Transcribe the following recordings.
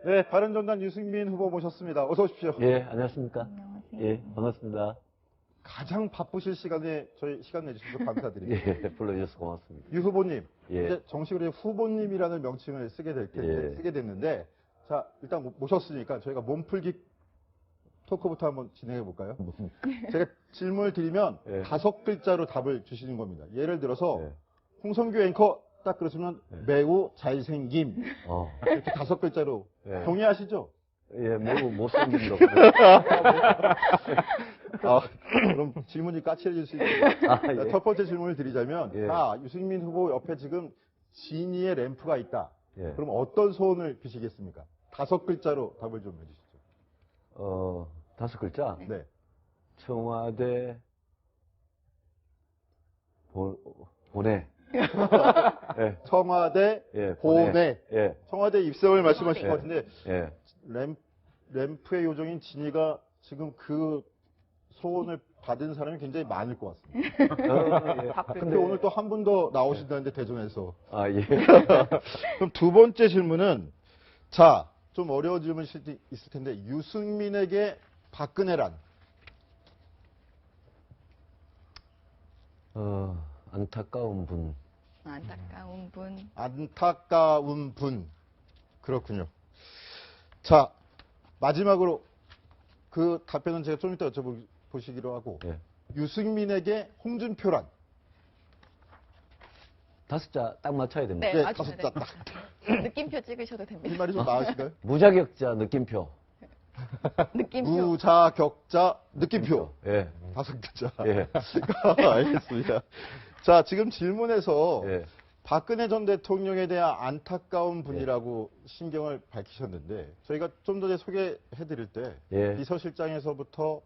네, 바른정당 유승민 후보 모셨습니다. 어서 오십시오. 예, 안녕하십니까. 안녕하세요. 예, 반갑습니다. 가장 바쁘실 시간에 저희 시간 내주셔서 감사드립니다. 예, 불러주셔서 고맙습니다. 유 후보님, 예. 이제 정식으로 후보님이라는 명칭을 쓰게 될 텐데, 예. 쓰게 됐는데, 자, 일단 모셨으니까 저희가 몸풀기 토크부터 한번 진행해 볼까요? 제가 질문을 드리면 예. 5글자로 답을 주시는 겁니다. 예를 들어서, 예. 홍성규 앵커 딱 그러시면 매우 잘생김. 어, 이렇게 5글자로 예. 동의하시죠? 예, 매우 못생긴 거. 아, 그럼 질문이 까칠해질 수 있는데. 아, 자, 예. 첫 번째 질문을 드리자면, 예. 유승민 후보 옆에 지금 지니의 램프가 있다. 예. 그럼 어떤 소원을 비시겠습니까? 5글자로 답을 좀 해주시죠. 5글자. 네. 청와대 보내. 예, 청와대 예, 보내. 예, 청와대 입성을 말씀하신 예. 것 같은데, 예. 램프의 요정인 지니가 지금 그 소원을 받은 사람이 굉장히 많을 것 같습니다. 예. 근데 오늘 또 한 분 더 나오신다는데, 대전에서. 아, 예. 그럼 두 번째 질문은, 자, 좀 어려운 질문이 있을 텐데, 유승민에게 박근혜란? 안타까운 분. 안타까운 분. 안타까운 분. 그렇군요. 자, 마지막으로 그 답변은 제가 좀 이따 여쭤보시기로 하고, 예. 유승민에게 홍준표란? 5자 딱 맞춰야 됩니다. 네, 네, 아주 5자 딱. 느낌표 찍으셔도 됩니다. 이 말이 좀 나으신가요? 무자격자 느낌표. 느낌표. 무자격자 느낌표. 예. 5글자. 예. 알겠습니다. 자, 지금 질문에서 예. 박근혜 전 대통령에 대한 안타까운 분이라고 신경을 밝히셨는데, 저희가 좀 전에 소개해드릴 때 예. 비서실장에서부터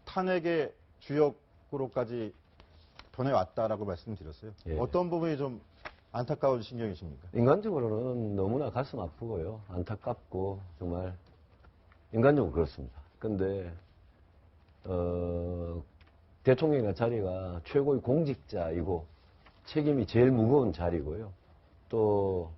탄핵의 주역으로까지 변해왔다라고 말씀드렸어요. 예. 어떤 부분이 좀 안타까운 신경이십니까? 인간적으로는 너무나 가슴 아프고요. 안타깝고, 정말, 인간적으로 그렇습니다. 근데, 대통령의 자리가 최고의 공직자이고, 책임이 제일 무거운 자리고요. 또,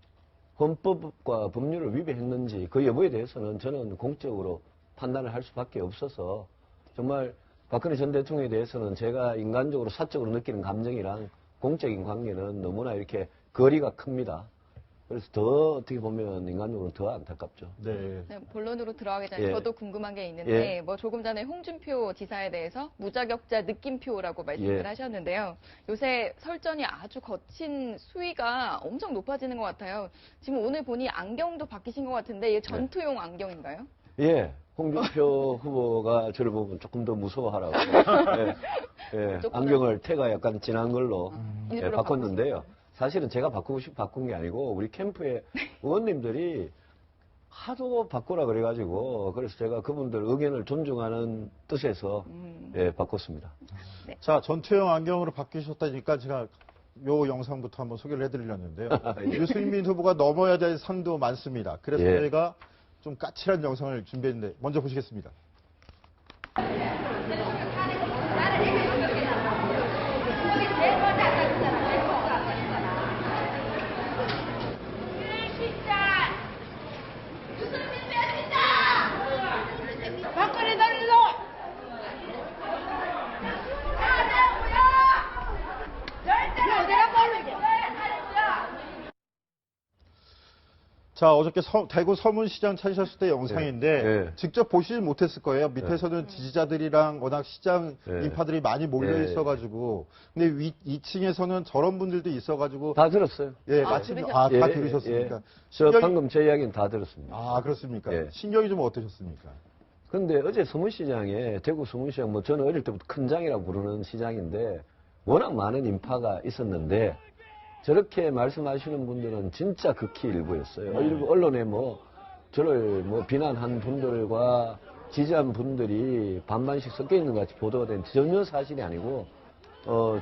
헌법과 법률을 위배했는지, 그 여부에 대해서는 저는 공적으로 판단을 할 수밖에 없어서, 정말, 박근혜 전 대통령에 대해서는 제가 인간적으로 사적으로 느끼는 감정이랑 공적인 관계는 너무나 이렇게 거리가 큽니다. 그래서 더 어떻게 보면 인간적으로 더 안타깝죠. 네. 네, 본론으로 들어가기 전에 예. 저도 궁금한 게 있는데 예. 뭐 조금 전에 홍준표 지사에 대해서 무자격자 느낌표라고 말씀을 예. 하셨는데요. 요새 설전이 아주 거친 수위가 엄청 높아지는 것 같아요. 지금 오늘 보니 안경도 바뀌신 것 같은데 이게 전투용 안경인가요? 예, 홍준표 후보가 저를 보면 조금 더 무서워하라고. 예, 예, 안경을 태가 약간 진한 걸로 예, 일부러 바꿨는데요. 사실은 제가 바꾸고 싶어 바꾼 게 아니고 우리 캠프의 의원님들이 하도 바꾸라 그래가지고 그래서 제가 그분들 의견을 존중하는 뜻에서 예, 바꿨습니다. 자, 전투형 안경으로 바뀌셨다니까 제가 요 영상부터 한번 소개를 해드리려는데요. 유승민 후보가 넘어야 될 산도 많습니다. 그래서 예. 저희가 좀 까칠한 영상을 준비했는데 먼저 보시겠습니다. 박근혜 살리러! 자, 어저께 대구 서문시장 찾으셨을 때 영상인데 예. 예. 직접 보시지 못했을 거예요. 밑에서는 지지자들이랑 워낙 시장 예. 인파들이 많이 몰려 예. 있어가지고 근데 2층에서는 저런 분들도 있어가지고 다 들었어요. 예, 아, 마침 들으셨어요? 다 예, 들으셨습니까? 예. 저 방금 제 이야기는 다 들었습니다. 아, 그렇습니까? 예. 신경이 좀 어떠셨습니까? 근데 어제 서문시장에, 대구 서문시장, 뭐 저는 어릴 때부터 큰 장이라고 부르는 시장인데, 워낙 많은 인파가 있었는데, 저렇게 말씀하시는 분들은 진짜 극히 일부였어요. 일부 언론에 저를 비난한 분들과 지지한 분들이 반반씩 섞여 있는 것 같이 보도가 된 전혀 사실이 아니고,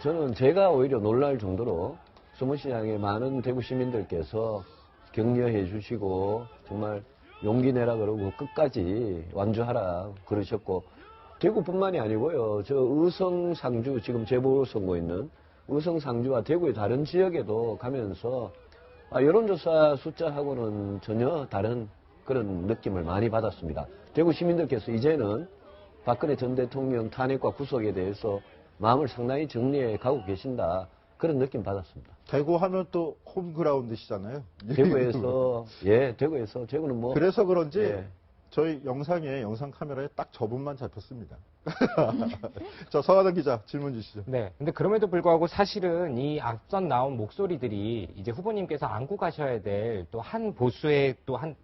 저는 제가 오히려 놀랄 정도로 서문시장에 많은 대구 시민들께서 격려해 주시고, 정말 용기 내라 그러고 끝까지 완주하라 그러셨고, 대구뿐만이 아니고요. 저 의성, 상주, 지금 재보궐선거 있는 의성, 상주와 대구의 다른 지역에도 가면서 여론조사 숫자하고는 전혀 다른 그런 느낌을 많이 받았습니다. 대구 시민들께서 이제는 박근혜 전 대통령 탄핵과 구속에 대해서 마음을 상당히 정리해 가고 계신다. 그런 느낌 받았습니다. 대구 하면 또 홈그라운드시잖아요. 대구에서, 대구에서, 대구는 뭐. 그래서 그런지 예. 저희 영상 카메라에 딱 저분만 잡혔습니다. 자, 서하던 기자 질문 주시죠. 네. 근데 그럼에도 불구하고 사실은 이 앞선 나온 목소리들이 이제 후보님께서 안고 가셔야 될 또 한 보수의 또 한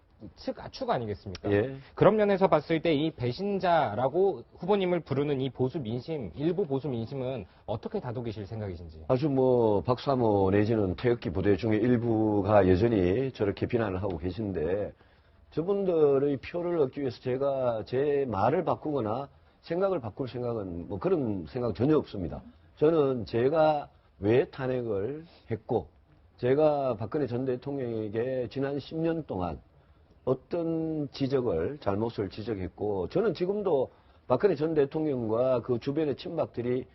축 아니겠습니까? 예. 그런 면에서 봤을 때 이 배신자라고 후보님을 부르는 이 보수 민심, 일부 보수 민심은 어떻게 다독이실 생각이신지? 아주 뭐 박사모 내지는 태극기 부대 중에 일부가 여전히 저렇게 비난을 하고 계신데 저분들의 표를 얻기 위해서 제가 제 말을 바꾸거나 생각을 바꿀 생각은 뭐 그런 생각 전혀 없습니다. 저는 제가 왜 탄핵을 했고 제가 박근혜 전 대통령에게 지난 10년 동안 어떤 잘못을 지적했고 저는 지금도 박근혜 전 대통령과 그 주변의 친박들이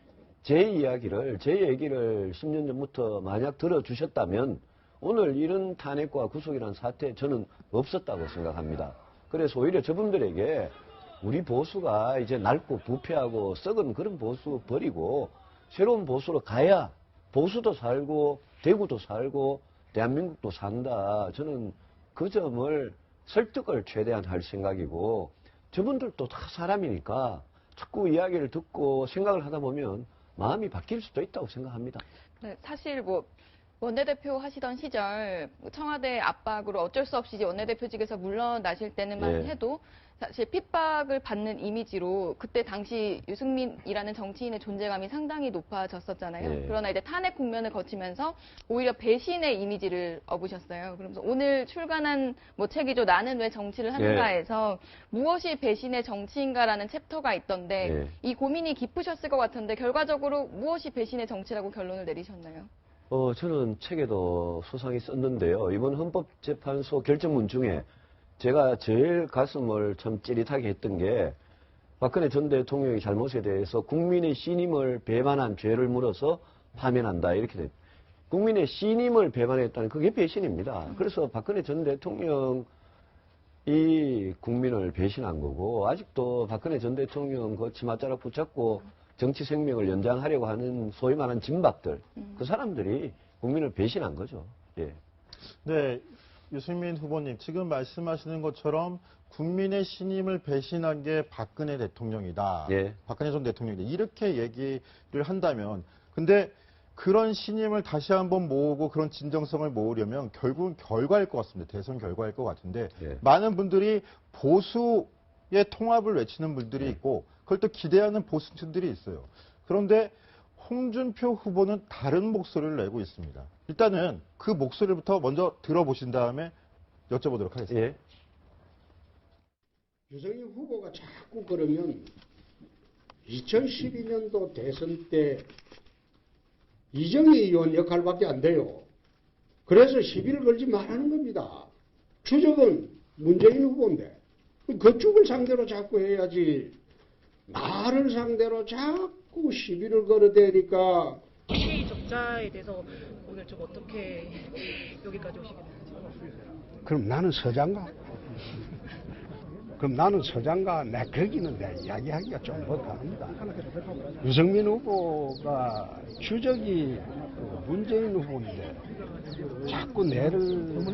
제 얘기를 10년 전부터 만약 들어주셨다면 오늘 이런 탄핵과 구속이라는 사태 저는 없었다고 생각합니다. 그래서 오히려 저분들에게 우리 보수가 이제 낡고 부패하고 썩은 그런 보수 버리고 새로운 보수로 가야 보수도 살고 대구도 살고 대한민국도 산다. 저는 그 점을 설득을 최대한 할 생각이고 저분들도 다 사람이니까 자꾸 이야기를 듣고 생각을 하다 보면 마음이 바뀔 수도 있다고 생각합니다. 네, 사실 뭐 원내대표 하시던 시절 청와대 압박으로 어쩔 수 없이 이제 원내대표직에서 물러나실 때는만 예. 해도 사실 핍박을 받는 이미지로 그때 당시 유승민이라는 정치인의 존재감이 상당히 높아졌었잖아요. 예. 그러나 이제 탄핵 국면을 거치면서 오히려 배신의 이미지를 업으셨어요. 그러면서 오늘 출간한 뭐 책이죠. 나는 왜 정치를 하는가에서 무엇이 배신의 정치인가라는 챕터가 있던데 예. 이 고민이 깊으셨을 것 같은데 결과적으로 무엇이 배신의 정치라고 결론을 내리셨나요? 저는 책에도 소상히 썼는데요. 이번 헌법재판소 결정문 중에 제가 제일 가슴을 참 찌릿하게 했던 게 박근혜 전 대통령의 잘못에 대해서 국민의 신임을 배반한 죄를 물어서 파면한다. 이렇게 됐. 국민의 신임을 배반했다는 그게 배신입니다. 그래서 박근혜 전 대통령이 국민을 배신한 거고 아직도 박근혜 전 대통령 그 치맛자락 붙잡고 정치 생명을 연장하려고 하는 소위 말하는 진박들, 그 사람들이 국민을 배신한 거죠. 예. 네, 유승민 후보님 지금 말씀하시는 것처럼 국민의 신임을 배신한 게 박근혜 대통령이다. 예. 박근혜 전 대통령이다. 이렇게 얘기를 한다면 근데 그런 신임을 다시 한번 모으고 그런 진정성을 모으려면 결국은 결과일 것 같습니다. 대선 결과일 것 같은데 예. 많은 분들이 보수의 통합을 외치는 분들이 있고 그걸 또 기대하는 보수층들이 있어요. 그런데 홍준표 후보는 다른 목소리를 내고 있습니다. 일단은 그 목소리부터 먼저 들어보신 다음에 여쭤보도록 하겠습니다. 예. 유승민 후보가 자꾸 그러면 2012년도 대선 때 이정희 의원 역할밖에 안 돼요. 그래서 시비를 걸지 말라는 겁니다. 추적은 문재인 후보인데 그쪽을 상대로 자꾸 해야지 나를 상대로 자꾸 시비를 걸어대니까 시위 적자에 대해서 오늘 좀 어떻게 여기까지 오시게 됐는지. 그럼 나는 서장가? 그럼 나는 서장가? 내 거기는 내 이야기하기가 좀 못합니다. 유승민 후보가 추적이 문재인 후보인데 자꾸 내를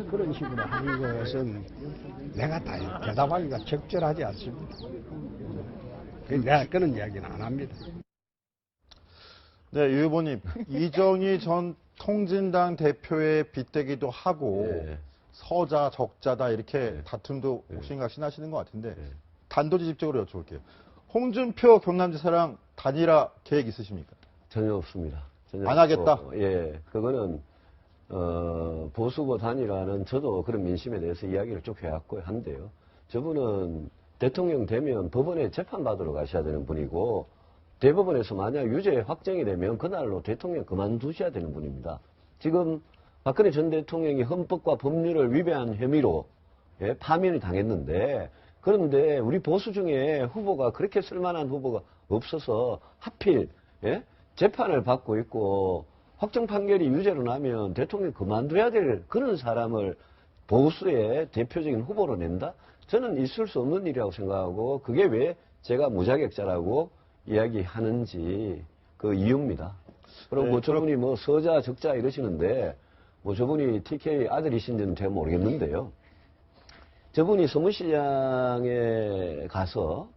그런 식으로 하는 것은 내가 다 대답하기가 적절하지 않습니다. 내가 그런 이야기는 안 합니다. 네, 유 후보님. 이정희 전 통진당 대표의 빗대기도 하고 예. 서자, 적자다 이렇게 예. 다툼도 예. 옥신각신 하시는 것 같은데 예. 단도직입적으로 여쭤볼게요. 홍준표 경남지사랑 단일화 계획 있으십니까? 전혀 없습니다. 전혀 안 하겠다? 없고, 예. 그거는, 보수고 단일화는 저도 그런 민심에 대해서 이야기를 쭉 해왔고 한데요. 저분은 대통령 되면 법원에 재판받으러 가셔야 되는 분이고, 대법원에서 만약 유죄 확정이 되면 그날로 대통령 그만두셔야 되는 분입니다. 지금 박근혜 전 대통령이 헌법과 법률을 위배한 혐의로 예, 파면이 당했는데, 그런데 우리 보수 중에 후보가 그렇게 쓸만한 후보가 없어서 하필 예? 재판을 받고 있고 확정 판결이 유죄로 나면 대통령 그만둬야 될 그런 사람을 보수의 대표적인 후보로 낸다? 저는 있을 수 없는 일이라고 생각하고 그게 왜 제가 무자격자라고 이야기하는지 그 이유입니다. 그리고 네, 뭐 저분이 뭐 서자, 적자 이러시는데 뭐 저분이 TK 아들이신지는 제가 모르겠는데요. 저분이 서문시장에 가서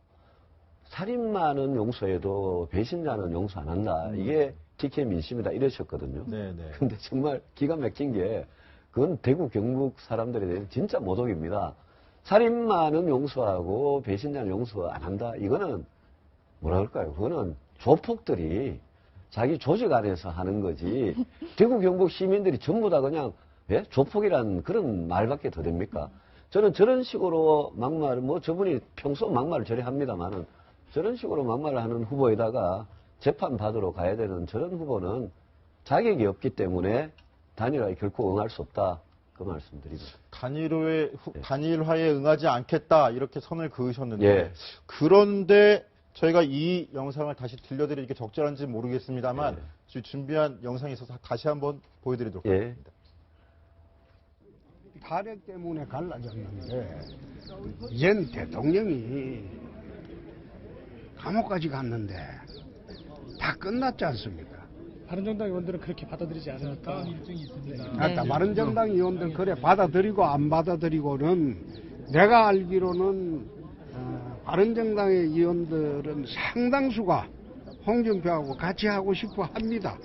살인마는 용서해도 배신자는 용서 안 한다. 이게 TK 민심이다 이러셨거든요. 네네. 근데 정말 기가 막힌 게 그건 대구 경북 사람들에 대한 진짜 모독입니다. 살인마는 용서하고 배신자는 용서 안 한다. 이거는 뭐라 그럴까요? 그거는 조폭들이 자기 조직 안에서 하는 거지. 대구 경북 시민들이 전부 다 그냥 예? 조폭이란 그런 말밖에 더 됩니까? 저는 저런 식으로 막말, 뭐 저분이 평소 막말을 저리 합니다만은 저런 식으로 막말을 하는 후보에다가 재판 받으러 가야 되는 저런 후보는 자격이 없기 때문에 단일화에 결코 응할 수 없다. 그 말씀드립니다. 단일화에 응하지 않겠다 이렇게 선을 그으셨는데 예. 그런데 저희가 이 영상을 다시 들려드리는 게 적절한지 모르겠습니다만 예. 지금 준비한 영상이 있어서 다시 한번 보여드리도록 예. 하겠습니다. 탄핵 때문에 갈라졌는데 현 대통령이 감옥까지 갔는데 다 끝났지 않습니까? 바른정당 의원들은 그렇게 받아들이지 않으니까 일정이 있습니다. 아까 바른정당 의원들 그래 받아들이고 안 받아들이고는 내가 알기로는 바른정당의 의원들은 상당수가 홍준표하고 같이 하고 싶어 합니다.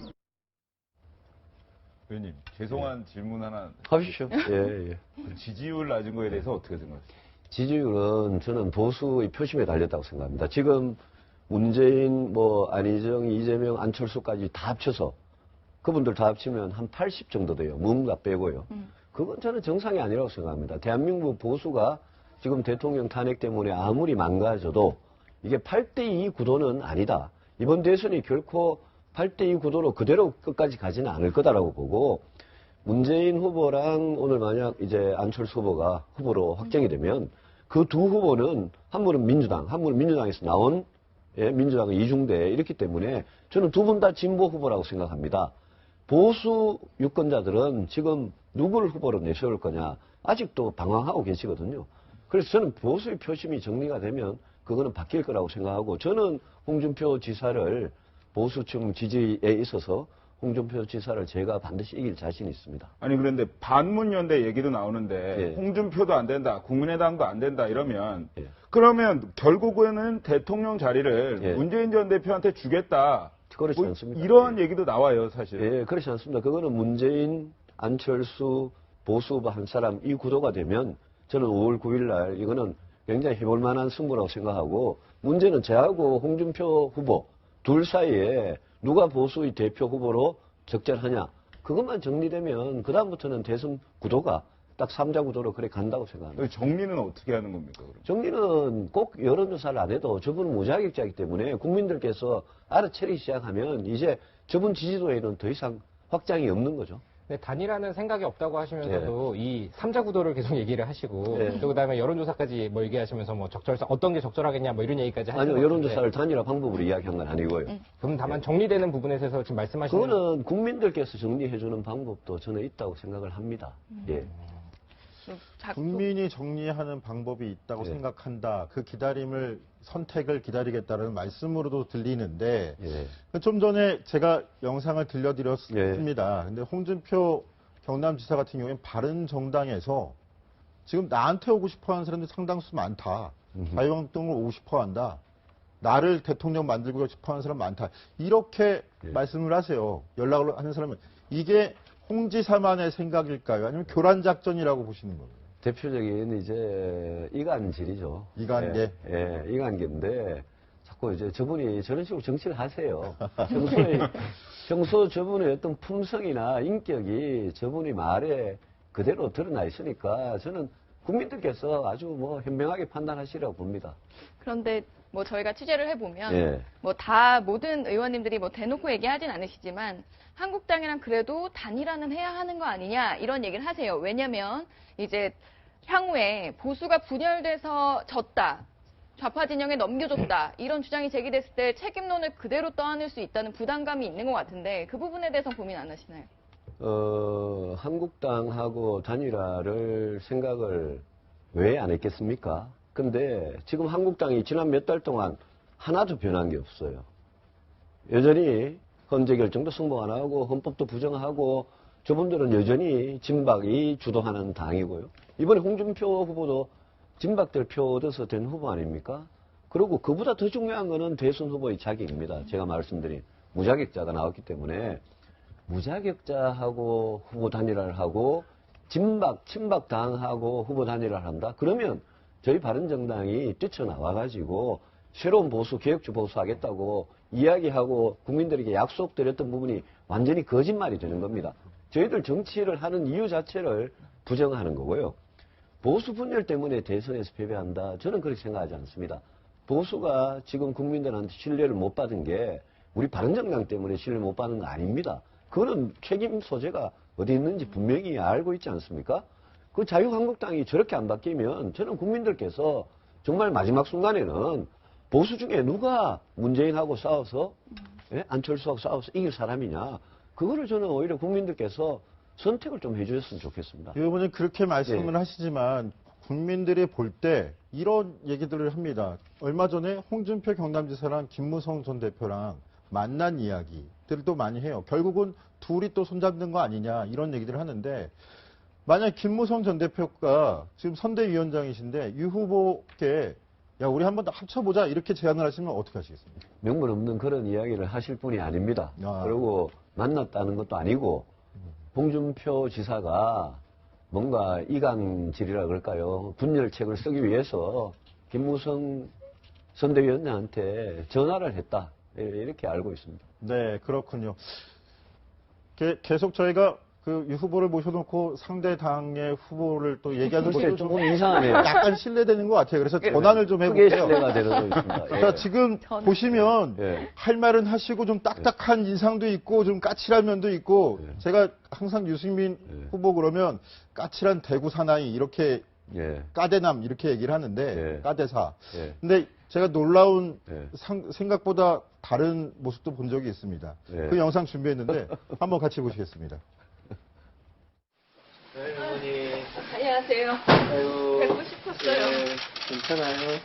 의원님, 죄송한 질문 하나. 하십시오. 예, 예. 그 지지율 낮은 거에 대해서 어떻게 생각하세요? 지지율은 저는 보수의 표심에 달렸다고 생각합니다. 지금 문재인, 뭐 안희정, 이재명, 안철수까지 다 합쳐서 그분들 다 합치면 한 80 정도 돼요. 뭔가 빼고요. 그건 저는 정상이 아니라고 생각합니다. 대한민국 보수가 지금 대통령 탄핵 때문에 아무리 망가져도 이게 8대2 구도는 아니다. 이번 대선이 결코 8대2 구도로 그대로 끝까지 가지는 않을 거다라고 보고 문재인 후보랑 오늘 만약 이제 안철수 후보가 후보로 확정이 되면 그 두 후보는 한 분은 민주당, 한 분은 민주당에서 나온 예, 민주당은 이중대 이렇기 때문에 저는 두 분 다 진보 후보라고 생각합니다. 보수 유권자들은 지금 누구를 후보로 내세울 거냐 아직도 방황하고 계시거든요. 그래서 저는 보수의 표심이 정리가 되면 그거는 바뀔 거라고 생각하고 저는 홍준표 지사를 보수층 지지에 있어서 홍준표 지사를 제가 반드시 이길 자신이 있습니다. 아니 그런데 반문연대 얘기도 나오는데 예. 홍준표도 안 된다, 국민의당도 안 된다 이러면 예. 그러면 결국에는 대통령 자리를 예. 문재인 전 대표한테 주겠다. 그렇지 뭐 않습니다. 이런 얘기도 나와요, 사실. 예, 그렇지 않습니다. 그거는 문재인, 안철수, 보수 후보 한 사람 이 구도가 되면 저는 5월 9일 날 이거는 굉장히 해볼 만한 승부라고 생각하고 문제는 저하고 홍준표 후보 둘 사이에 누가 보수의 대표 후보로 적절하냐 그것만 정리되면 그다음부터는 대선 구도가 딱 3자 구도로 그래 간다고 생각합니다. 정리는 어떻게 하는 겁니까? 그럼? 정리는 꼭 여론조사를 안 해도 저분은 무자격자이기 때문에 국민들께서 알아채기 시작하면 이제 저분 지지도에는 더 이상 확장이 없는 거죠. 근데 단일화는 생각이 없다고 하시면서도 이 3자 구도를 계속 얘기를 하시고 또 그다음에 여론조사까지 뭐 얘기하시면서 뭐 적절성 어떤 게 적절하겠냐 뭐 이런 얘기까지 하시는 아니요, 여론조사를 단일화 방법으로 이야기한 건 아니고요. 그럼 다만 정리되는 부분에 있어서 지금 말씀하시는 그거는 국민들께서 정리해주는 방법도 저는 있다고 생각을 합니다. 예. 국민이 정리하는 방법이 있다고 예. 생각한다. 그 선택을 기다리겠다는 말씀으로도 들리는데 예. 좀 전에 제가 영상을 들려드렸습니다. 근데 홍준표 경남지사 같은 경우에는 바른정당에서 지금 나한테 오고 싶어하는 사람들이 상당수 많다. 자유한국당을 오고 싶어한다. 나를 대통령 만들고 싶어하는 사람 많다. 이렇게 말씀을 하세요. 연락을 하는 사람은 이게 홍 지사만의 생각일까요? 아니면 교란 작전이라고 보시는 건가요? 대표적인 이제 이간질이죠. 이간계? 예, 이간계인데 자꾸 이제 저분이 저런 식으로 정치를 하세요. 평소 저분의 어떤 품성이나 인격이 저분이 말에 그대로 드러나 있으니까 저는 국민들께서 아주 뭐 현명하게 판단하시라고 봅니다. 그런데 뭐 저희가 취재를 해보면 예. 뭐 다 모든 의원님들이 뭐 대놓고 얘기하진 않으시지만 한국당이랑 그래도 단일화는 해야 하는 거 아니냐 이런 얘기를 하세요. 왜냐면 이제 향후에 보수가 분열돼서 졌다. 좌파 진영에 넘겨줬다. 이런 주장이 제기됐을 때 책임론을 그대로 떠안을 수 있다는 부담감이 있는 것 같은데 그 부분에 대해서 고민 안 하시나요? 한국당하고 단일화를 생각을 왜 안 했겠습니까? 근데 지금 한국당이 지난 몇 달 동안 하나도 변한 게 없어요. 여전히 헌재 결정도 승복 안 하고 헌법도 부정하고 저분들은 여전히 진박이 주도하는 당이고요. 이번에 홍준표 후보도 진박들 표 얻어서 된 후보 아닙니까? 그리고 그보다 더 중요한 거는 대선 후보의 자격입니다. 제가 말씀드린 무자격자가 나왔기 때문에 무자격자하고 후보 단일화를 하고 친박 당하고 후보 단일화를 한다? 그러면 저희 바른정당이 뛰쳐나와가지고 새로운 보수, 개혁주 보수 하겠다고 이야기하고 국민들에게 약속드렸던 부분이 완전히 거짓말이 되는 겁니다. 저희들 정치를 하는 이유 자체를 부정하는 거고요. 보수 분열 때문에 대선에서 패배한다? 저는 그렇게 생각하지 않습니다. 보수가 지금 국민들한테 신뢰를 못 받은 게 우리 바른정당 때문에 신뢰를 못 받는 거 아닙니다. 그거는 책임 소재가 어디 있는지 분명히 알고 있지 않습니까? 그 자유한국당이 저렇게 안 바뀌면 저는 국민들께서 정말 마지막 순간에는 보수 중에 누가 문재인하고 싸워서 안철수하고 싸워서 이길 사람이냐, 그거를 저는 오히려 국민들께서 선택을 좀 해주셨으면 좋겠습니다. 이 부분은 그렇게 말씀을 하시지만 국민들이 볼 때 이런 얘기들을 합니다. 얼마 전에 홍준표 경남지사랑 김무성 전 대표랑 만난 이야기들도 많이 해요. 결국은 둘이 또 손잡는 거 아니냐 이런 얘기들을 하는데, 만약 김무성 전 대표가 지금 선대위원장이신데 유 후보께 야 우리 한번 더 합쳐보자 이렇게 제안을 하시면 어떻게 하시겠습니까? 명분 없는 그런 이야기를 하실 분이 아닙니다. 아. 그리고 만났다는 것도 아니고 홍준표 지사가 뭔가 이강질이라 그럴까요? 분열책을 쓰기 위해서 김무성 선대위원장한테 전화를 했다. 이렇게 알고 있습니다. 네, 그렇군요. 계속 저희가 그 유 후보를 모셔놓고 상대 당의 후보를 또 얘기하는 글쎄, 것도 조금 이상하네요. 약간 신뢰되는 것 같아요. 그래서 전환을 좀 크게 해볼게요. 신뢰가 되는 거 있습니다. 자, 지금 보시면 예. 할 말은 하시고 좀 딱딱한 인상도 있고 좀 까칠한 면도 있고, 제가 항상 유승민 후보 그러면 까칠한 대구 사나이 이렇게 예. 까대남 이렇게 얘기를 하는데 예. 까대사. 예. 근데 제가 놀라운 예. 생각보다 다른 모습도 본 적이 있습니다. 예. 그 영상 준비했는데 한번 같이 보시겠습니다. 네, 어머니. 안녕하세요. 아유. 뵙고 싶었어요. 네, 괜찮아요.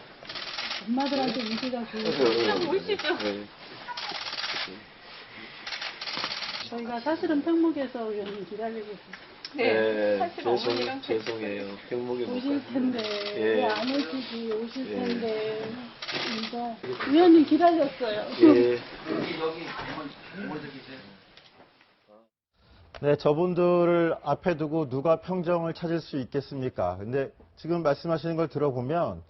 엄마들한테 인기가 좋고 그냥 보시죠. 네. 저희가 사실은 평목에서 의원님 기다리고 있어요. 네. 사실 어머니랑 죄송해요. 병목에 못 오실 가서. 텐데 예. 왜 안 오시지 오실 예. 텐데 이거 의원님 기다렸어요. 예. 네, 저분들을 앞에 두고 누가 평정을 찾을 수 있겠습니까? 근데 지금 말씀하시는 걸 들어보면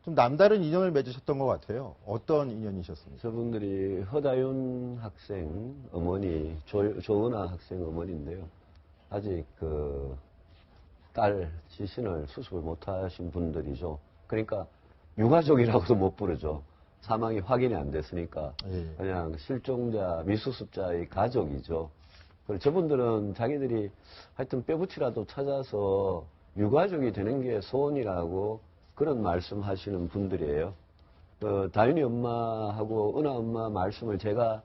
좀 남다른 인연을 맺으셨던 것 같아요. 어떤 인연이셨습니까? 저분들이 허다윤 학생 어머니, 조은아 학생 어머니인데요. 아직 그 딸 지신을 수습을 못하신 분들이죠. 그러니까 유가족이라고도 못 부르죠. 사망이 확인이 안 됐으니까 예. 그냥 실종자, 미수습자의 가족이죠. 그리고 저분들은 자기들이 하여튼 뼈붙이라도 찾아서 유가족이 되는 게 소원이라고 그런 말씀하시는 분들이에요. 다윤이 엄마하고 은하 엄마 말씀을 제가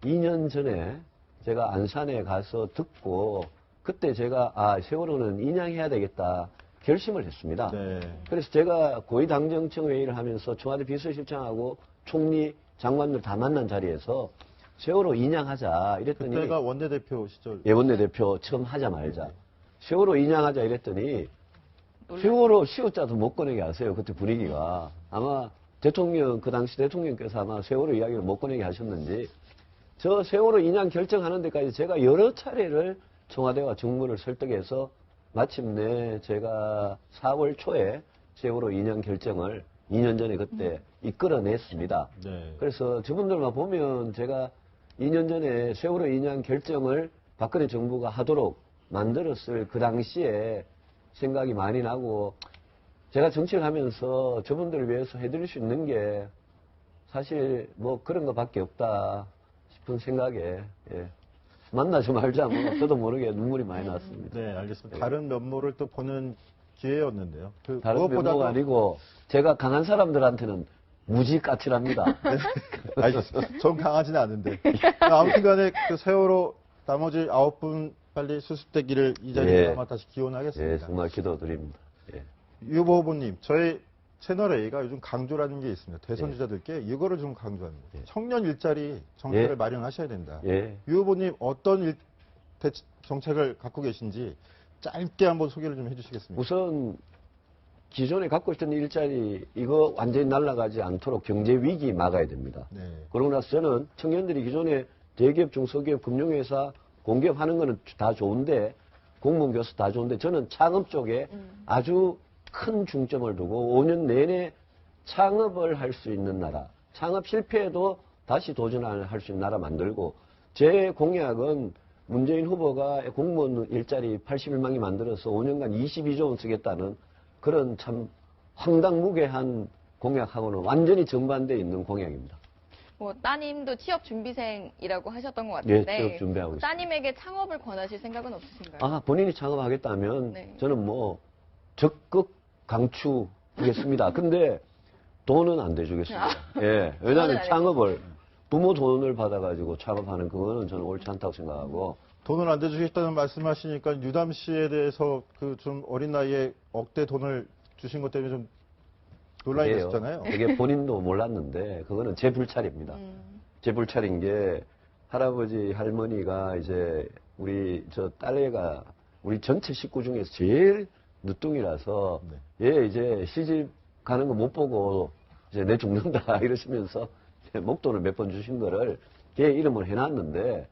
2년 전에 제가 안산에 가서 듣고 그때 제가 세월호는 인양해야 되겠다 결심을 했습니다. 네. 그래서 제가 고위당정청 회의를 하면서 청와대 비서실장하고 총리 장관들 다 만난 자리에서 세월호 인양하자 이랬더니 그때가 원내대표 시절. 예, 원내대표 처음 하자마자 세월호 인양하자 이랬더니 세월호 시효자도 못 꺼내게 하세요. 그때 분위기가. 아마 대통령, 그 당시 대통령께서 아마 세월호 이야기를 못 꺼내게 하셨는지 저 세월호 인양 결정하는 데까지 제가 여러 차례를 청와대와 정부를 설득해서 마침내 제가 4월 초에 세월호 인양 결정을 2년 전에 그때 이끌어냈습니다. 네. 그래서 저분들만 보면 제가 2년 전에 세월호 인양 결정을 박근혜 정부가 하도록 만들었을 그 당시에 생각이 많이 나고 제가 정치를 하면서 저분들을 위해서 해드릴 수 있는 게 사실 뭐 그런 것밖에 없다 싶은 생각에 만나지 말자 뭐 저도 모르게 눈물이 많이 났습니다. 네, 알겠습니다. 다른 면모를 또 보는 기회였는데요. 다른 면모가 아니고 제가 강한 사람들한테는 무지 까칠합니다. 아니, 전 강하지는 않은데. 아무튼 간에 그 세월호 나머지 9분 빨리 수습되기를 이 자리에 예. 아마 다시 기원하겠습니다. 예, 정말 기도드립니다. 예. 유보 후보님, 저희 채널 A가 요즘 강조라는 게 있습니다. 대선 예. 주자들께 이거를 좀 강조합니다. 예. 청년 일자리 정책을 예. 마련하셔야 된다. 예. 유 후보님 어떤 정책을 갖고 계신지 짧게 한번 소개를 좀 해주시겠습니까? 우선 기존에 갖고 있던 일자리 이거 완전히 날아가지 않도록 경제 위기 막아야 됩니다. 네. 그러고 나서 저는 청년들이 기존에 대기업, 중소기업, 금융회사, 공기업 하는 거는 다 좋은데 공무원 교수 다 좋은데 저는 창업 쪽에 아주 큰 중점을 두고 5년 내내 창업을 할 수 있는 나라, 창업 실패해도 다시 도전할 수 있는 나라 만들고 제 공약은 문재인 후보가 공무원 일자리 81만이 만들어서 5년간 22조 원 쓰겠다는 그런 참 황당무계한 공약하고는 완전히 정반대에 있는 공약입니다. 뭐 따님도 취업 준비생이라고 하셨던 것 예, 같은데 취업 준비하고 있습니다. 따님에게 창업을 권하실 생각은 없으신가요? 아, 본인이 창업하겠다면 네. 저는 뭐 적극 강추하겠습니다. 근데 돈은 안 대주겠습니다. 예, 돈은 왜냐하면 안 창업을 부모 돈을 받아가지고 창업하는 그거는 저는 옳지 않다고 생각하고 돈을 안 대주겠다는 말씀하시니까 유담 씨에 대해서 그 좀 어린 나이에 억대 돈을 주신 것 때문에 좀 논란이 그게요. 됐었잖아요. 그게 본인도 몰랐는데 그거는 제 불찰입니다. 제 불찰인 게 할아버지 할머니가 이제 우리 저 딸애가 우리 전체 식구 중에서 제일 늦둥이라서 얘 이제 시집 가는 거 못 보고 이제 내 죽는다 이러시면서 목돈을 몇 번 주신 거를 걔 이름을 해놨는데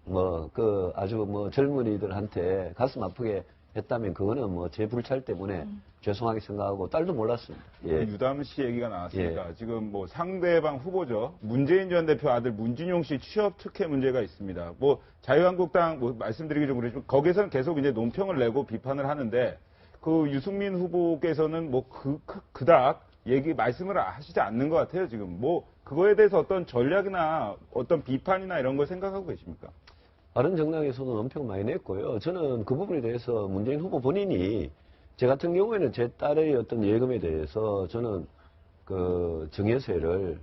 뭐 그 아주 뭐 젊은이들한테 가슴 아프게 했다면 그거는 뭐 제 불찰 때문에 죄송하게 생각하고 딸도 몰랐습니다. 예. 유담 씨 얘기가 나왔으니까 지금 뭐 상대방 후보죠. 문재인 전 대표 아들 문진용 씨 취업 특혜 문제가 있습니다. 뭐 자유한국당 뭐 말씀드리기 좀 그렇지만 거기서는 계속 이제 논평을 내고 비판을 하는데 그 유승민 후보께서는 뭐 그닥 말씀을 하시지 않는 것 같아요. 지금 뭐 그거에 대해서 어떤 전략이나 어떤 비판이나 이런 걸 생각하고 계십니까? 다른 정당에서도 논평 많이 냈고요. 저는 그 부분에 대해서 문재인 후보 본인이 제 같은 경우에는 제 딸의 어떤 예금에 대해서 저는 그 증여세를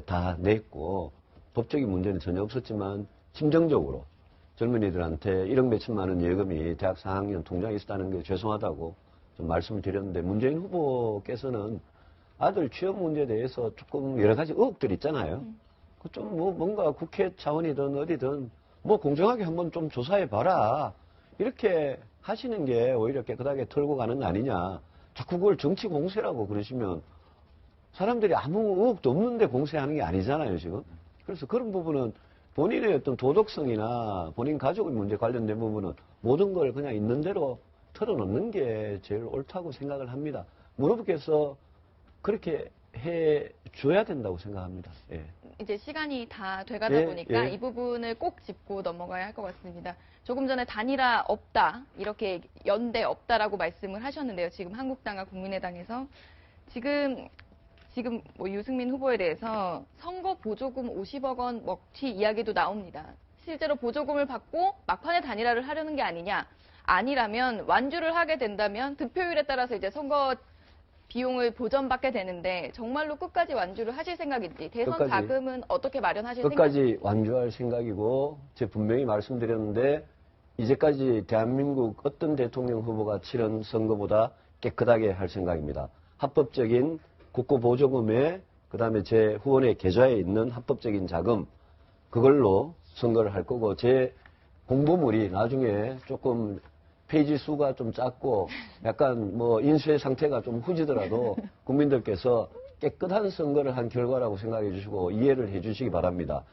다 냈고 법적인 문제는 전혀 없었지만 심정적으로 젊은이들한테 1억 몇천만 원 예금이 대학 4학년 통장에 있었다는 게 죄송하다고 좀 말씀을 드렸는데 문재인 후보께서는 아들 취업 문제에 대해서 조금 여러 가지 의혹들이 있잖아요. 좀 뭐 뭔가 국회 차원이든 어디든 뭐 공정하게 한번 좀 조사해 봐라. 이렇게 하시는 게 오히려 깨끗하게 털고 가는 거 아니냐. 자꾸 그걸 정치 공세라고 그러시면 사람들이 아무 의혹도 없는데 공세하는 게 아니잖아요, 지금. 그래서 그런 부분은 본인의 어떤 도덕성이나 본인 가족의 문제 관련된 부분은 모든 걸 그냥 있는 대로 털어놓는 게 제일 옳다고 생각을 합니다. 무릎께서 그렇게 해 줘야 된다고 생각합니다. 예. 이제 시간이 다 돼가다 예, 보니까 예. 이 부분을 꼭 짚고 넘어가야 할 것 같습니다. 조금 전에 단일화 없다, 이렇게 연대 없다라고 말씀을 하셨는데요. 지금 한국당과 국민의당에서 지금 뭐 유승민 후보에 대해서 선거 보조금 50억 원 먹튀 이야기도 나옵니다. 실제로 보조금을 받고 막판에 단일화를 하려는 게 아니냐. 아니라면 완주를 하게 된다면 득표율에 따라서 이제 선거 비용을 보전받게 되는데 정말로 끝까지 완주를 하실 생각인지 대선 끝까지. 자금은 어떻게 마련하실 끝까지 생각인지. 완주할 생각이고 제가 분명히 말씀드렸는데 이제까지 대한민국 어떤 대통령 후보가 치른 선거보다 깨끗하게 할 생각입니다. 합법적인 국고 보조금에 그다음에 제 후원의 계좌에 있는 합법적인 자금 그걸로 선거를 할 거고 제 공보물이 나중에 조금 페이지 수가 좀 작고 약간 뭐 인쇄 상태가 좀 후지더라도 국민들께서 깨끗한 선거를 한 결과라고 생각해 주시고 이해를 해 주시기 바랍니다.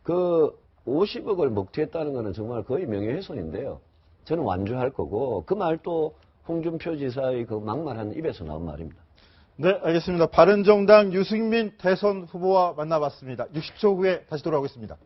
그 50억을 먹튀했다는 거는 정말 거의 명예훼손인데요. 저는 완주할 거고 그 말도 홍준표 지사의 그 막말한 입에서 나온 말입니다. 네, 알겠습니다. 바른정당 유승민 대선 후보와 만나봤습니다. 60초 후에 다시 돌아오겠습니다.